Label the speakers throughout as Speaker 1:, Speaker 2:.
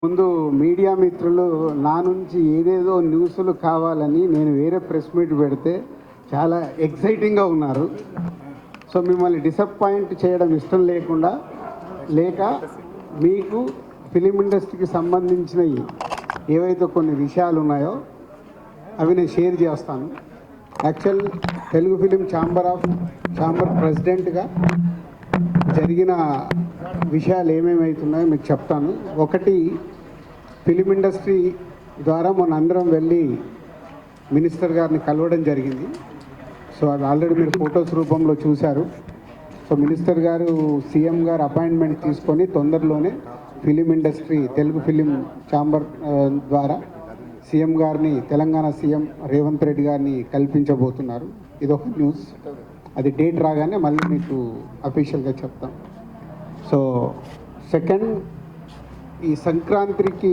Speaker 1: ముందు మీడియా మిత్రులు నా నుంచి ఏదేదో న్యూస్లు కావాలని నేను వేరే ప్రెస్ మీట్ పెడితే చాలా ఎక్సైటింగ్గా ఉన్నారు. సో మిమ్మల్ని డిసప్పాయింట్ చేయడం ఇష్టం లేక మీకు ఫిలిం ఇండస్ట్రీకి సంబంధించిన ఏవైతే కొన్ని విషయాలు ఉన్నాయో అవి నేను షేర్ చేస్తాను. యాక్చువల్ తెలుగు ఫిలిం ఛాంబర్ ప్రెసిడెంట్గా జరిగిన విషయాలు ఏమేమవుతున్నాయో మీకు చెప్తాను. ఒకటి, ఫిలిం ఇండస్ట్రీ ద్వారా మన అందరం వెళ్ళి మినిస్టర్ గారిని కలవడం జరిగింది. సో అది ఆల్రెడీ మీరు ఫొటోస్ రూపంలో చూశారు. సో మినిస్టర్ గారు సీఎం గారు అపాయింట్మెంట్ తీసుకొని తొందరలోనే film industry Telugu film chamber ద్వారా సీఎం గారిని, తెలంగాణ సీఎం రేవంత్ రెడ్డి గారిని కల్పించబోతున్నారు. ఇదొక న్యూస్. అది డేట్ రాగానే మళ్ళీ మీకు అఫీషియల్గా చెప్తాం. సో సెకండ్, ఈ సంక్రాంతికి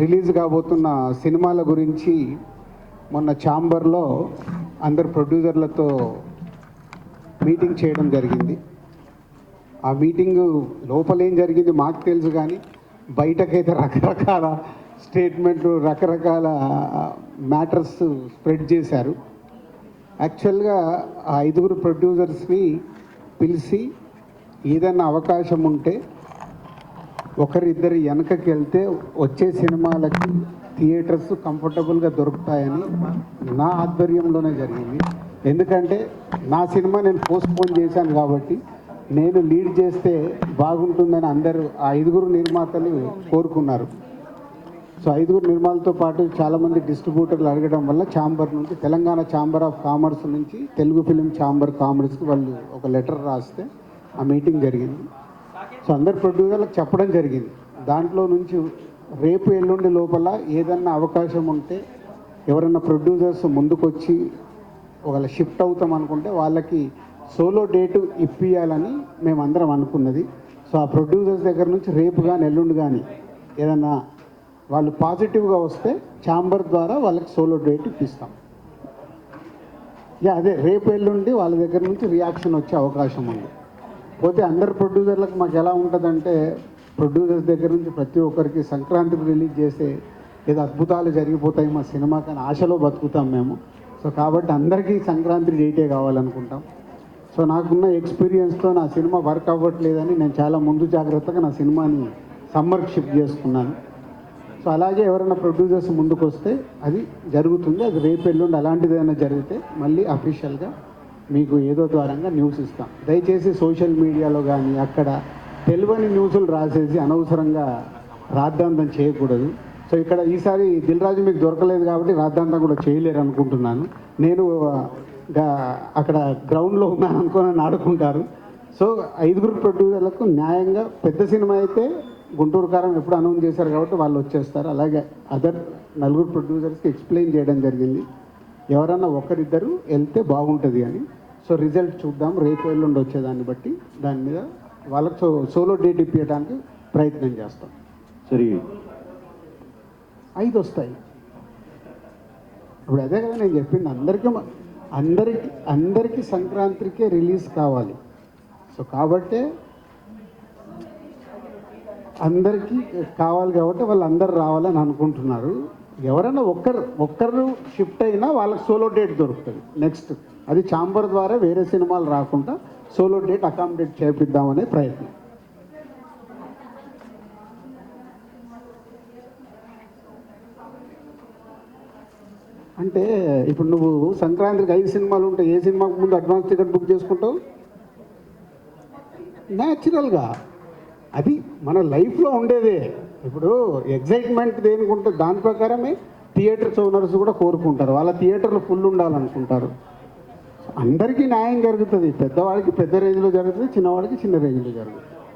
Speaker 1: రిలీజ్ కాబోతున్న సినిమాల గురించి మొన్న ఛాంబర్లో అందరు ప్రొడ్యూసర్లతో మీటింగ్ చేయడం జరిగింది. ఆ మీటింగ్ లోపల ఏం జరిగింది మాకు తెలుసు, కానీ బయటకైతే రకరకాల స్టేట్మెంట్లు, రకరకాల మ్యాటర్స్ స్ప్రెడ్ చేశారు. యాక్చువల్గా ఆ 5 ప్రొడ్యూసర్స్ని పిలిచి ఏదన్నా అవకాశం ఉంటే ఒకరిద్దరు వెనకకి వెళ్తే వచ్చే సినిమాలకి థియేటర్స్ కంఫర్టబుల్గా దొరుకుతాయని నా ఆధ్వర్యంలోనే జరిగింది. ఎందుకంటే నా సినిమా నేను పోస్ట్పోన్ చేశాను కాబట్టి నేను లీడ్ చేస్తే బాగుంటుందని అందరూ ఆ 5 నిర్మాతలు కోరుకున్నారు. సో 5 నిర్మాతలతో పాటు చాలామంది డిస్ట్రిబ్యూటర్లు అడగడం వల్ల ఛాంబర్ నుంచి, తెలంగాణ ఛాంబర్ ఆఫ్ కామర్స్ నుంచి తెలుగు ఫిలిం ఛాంబర్ కామర్స్కి వాళ్ళు ఒక లెటర్ రాస్తే ఆ మీటింగ్ జరిగింది. సో అందరు ప్రొడ్యూసర్లకు చెప్పడం జరిగింది. దాంట్లో నుంచి రేపు ఎల్లుండి లోపల ఏదన్నా అవకాశం ఉంటే ఎవరైనా ప్రొడ్యూసర్స్ ముందుకొచ్చి ఒకవేళ షిఫ్ట్ అవుతాం అనుకుంటే వాళ్ళకి సోలో డేటు ఇప్పియాలని మేమందరం అనుకున్నది. సో ఆ ప్రొడ్యూసర్స్ దగ్గర నుంచి రేపు కానీ ఎల్లుండి కానీ ఏదన్నా వాళ్ళు పాజిటివ్గా వస్తే ఛాంబర్ ద్వారా వాళ్ళకి సోలో డేట్ ఇప్పిస్తాం. అదే రేపు ఎల్లుండి వాళ్ళ దగ్గర నుంచి రియాక్షన్ వచ్చే అవకాశం ఉంది. పోతే అందరు ప్రొడ్యూసర్లకు మాకు ఎలా ఉంటుందంటే, ప్రొడ్యూసర్స్ దగ్గర నుంచి ప్రతి ఒక్కరికి సంక్రాంతికి రిలీజ్ చేస్తే ఏదో అద్భుతాలు జరిగిపోతాయి మా సినిమాకి అని ఆశలో బతుకుతాం మేము. సో కాబట్టి అందరికీ సంక్రాంతి డేటే కావాలనుకుంటాం. సో నాకున్న ఎక్స్పీరియన్స్తో నా సినిమా వర్క్ అవ్వట్లేదని నేను చాలా ముందు జాగ్రత్తగా నా సినిమాని సమ్మర్కి షిఫ్ట్ చేసుకున్నాను. సో అలాగే ఎవరైనా ప్రొడ్యూసర్స్ ముందుకు వస్తే అది జరుగుతుంది. అది రేపు ఎల్లుండి అలాంటిది ఏదైనా జరిగితే మళ్ళీ అఫీషియల్గా మీకు ఏదో ద్వారంగా న్యూస్ ఇస్తాం. దయచేసి సోషల్ మీడియాలో కానీ అక్కడ తెలియని న్యూస్లు రాసేసి అనవసరంగా రాద్ధాంతం చేయకూడదు. సో ఇక్కడ ఈసారి దిల్ రాజు మీకు దొరకలేదు కాబట్టి రాద్ధాంతం కూడా చేయలేరు అనుకుంటున్నాను. నేను అక్కడ గ్రౌండ్లో ఉన్నాను అనుకోని ఆడుకుంటారు. సో 5 ప్రొడ్యూసర్లకు న్యాయంగా, పెద్ద సినిమా అయితే గుంటూరు కారం ఎప్పుడు అనౌన్స్ చేశారు కాబట్టి వాళ్ళు వచ్చేస్తారు. అలాగే అదర్ 4 ప్రొడ్యూసర్స్కి ఎక్స్ప్లెయిన్ చేయడం జరిగింది, ఎవరన్నా ఒకరిద్దరు వెళ్తే బాగుంటుంది అని. సో రిజల్ట్ చూద్దాం, రేపు ఎల్లుండి వచ్చేదాన్ని బట్టి దాని మీద వాళ్ళకి సోలో డేట్ ఇప్పించడానికి ప్రయత్నం చేస్తాం.
Speaker 2: సరే,
Speaker 1: 5 వస్తాయి. ఇప్పుడు అదే కదా నేను చెప్పింది, అందరికీ సంక్రాంతికే రిలీజ్ కావాలి. సో కాబట్టే అందరికీ కావాలి కాబట్టి వాళ్ళందరూ రావాలని అనుకుంటున్నారు. ఎవరైనా ఒక్కరు షిఫ్ట్ అయినా వాళ్ళకి సోలో డేట్ దొరుకుతుంది నెక్స్ట్. అది ఛాంబర్ ద్వారా వేరే సినిమాలు రాకుండా సోలో డేట్ అకామిడేట్ చేపిద్దామనే ప్రయత్నం. అంటే ఇప్పుడు నువ్వు సంక్రాంతికి 5 సినిమాలు ఉంటాయి, ఏ సినిమాకు ముందు అడ్వాన్స్ టికెట్ బుక్ చేసుకుంటావు? న్యాచురల్గా అది మన లైఫ్లో ఉండేదే. ఇప్పుడు ఎగ్జైట్మెంట్ దేనికి ఉంటుంది దాని ప్రకారమే థియేటర్స్ ఓనర్స్ కూడా కోరుకుంటారు, వాళ్ళ థియేటర్లు ఫుల్ ఉండాలనుకుంటారు. అందరికీ న్యాయం జరుగుతుంది. పెద్దవాడికి పెద్ద రేంజ్లో జరుగుతుంది, చిన్నవాడికి చిన్న రేంజ్లో జరుగుతుంది.